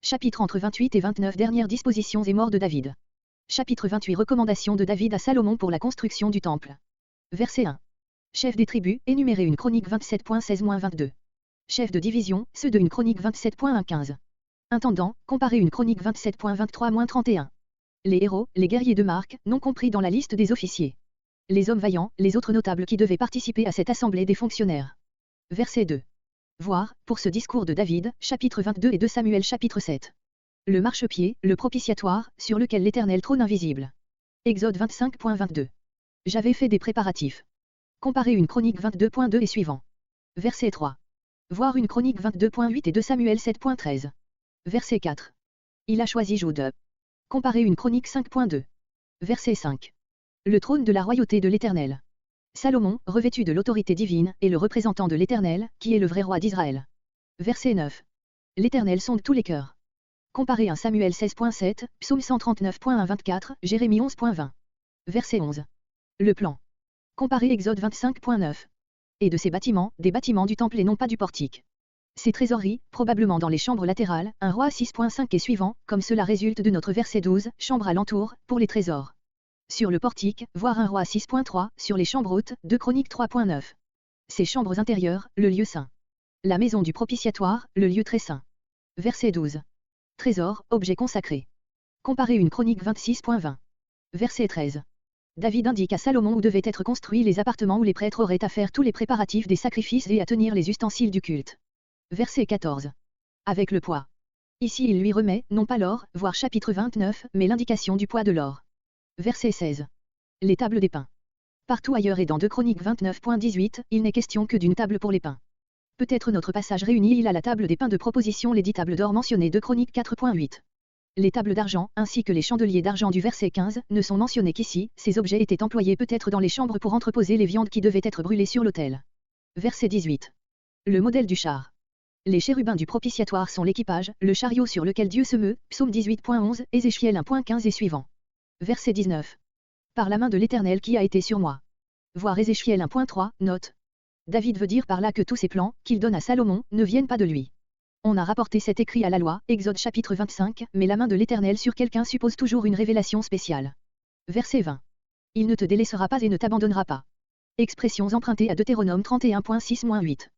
Chapitre entre 28 et 29 Dernières dispositions et mort de David. Chapitre 28 Recommandations de David à Salomon pour la construction du temple. Verset 1. Chef des tribus, énumérez une chronique 27.16-22. Chef de division, ceux de une chronique 27.1-15. Intendant, comparez une chronique 27.23-31. Les héros, les guerriers de marque, non compris dans la liste des officiers. Les hommes vaillants, les autres notables qui devaient participer à cette assemblée des fonctionnaires. Verset 2. Voir, pour ce discours de David, chapitre 22 et 2 Samuel chapitre 7. Le marchepied, le propitiatoire, sur lequel l'Éternel trône invisible. Exode 25.22. J'avais fait des préparatifs. Comparez une chronique 22.2 et suivant. Verset 3. Voir une chronique 22.8 et 2 Samuel 7.13. Verset 4. Il a choisi Jude. Comparez une chronique 5.2. Verset 5. Le trône de la royauté de l'Éternel. Salomon, revêtu de l'autorité divine, est le représentant de l'Éternel, qui est le vrai roi d'Israël. Verset 9. L'Éternel sonde tous les cœurs. Comparez 1 Samuel 16.7, Psaume 139.1-24, Jérémie 11.20. Verset 11. Le plan. Comparez Exode 25.9. Et de ces bâtiments, des bâtiments du temple et non pas du portique. Ces trésoreries, probablement dans les chambres latérales, 1 Roi 6.5 et suivant, comme cela résulte de notre verset 12, chambres alentour, pour les trésors. Sur le portique, voir 1 Roi 6.3, sur les chambres hautes, 2 Chroniques 3.9. Ces chambres intérieures, le lieu saint. La maison du propitiatoire, le lieu très saint. Verset 12. Trésor, objet consacré. Comparez une Chronique 26.20. Verset 13. David indique à Salomon où devaient être construits les appartements où les prêtres auraient à faire tous les préparatifs des sacrifices et à tenir les ustensiles du culte. Verset 14. Avec le poids. Ici il lui remet, non pas l'or, voire chapitre 29, mais l'indication du poids de l'or. Verset 16. Les tables des pains. Partout ailleurs et dans 2 Chroniques 29.18, il n'est question que d'une table pour les pains. Peut-être notre passage réunit il à la table des pains de proposition les 10 tables d'or mentionnées 2 Chroniques 4.8. Les tables d'argent, ainsi que les chandeliers d'argent du verset 15, ne sont mentionnés qu'ici, ces objets étaient employés peut-être dans les chambres pour entreposer les viandes qui devaient être brûlées sur l'autel. Verset 18. Le modèle du char. Les chérubins du propitiatoire sont l'équipage, le chariot sur lequel Dieu se meut, Psaume 18.11, Ézéchiel 1.15 et suivant. Verset 19. Par la main de l'Éternel qui a été sur moi. Voir Ézéchiel 1.3, note. David veut dire par là que tous ses plans, qu'il donne à Salomon, ne viennent pas de lui. On a rapporté cet écrit à la loi, Exode chapitre 25, mais la main de l'Éternel sur quelqu'un suppose toujours une révélation spéciale. Verset 20. Il ne te délaissera pas et ne t'abandonnera pas. Expressions empruntées à Deutéronome 31.6-8.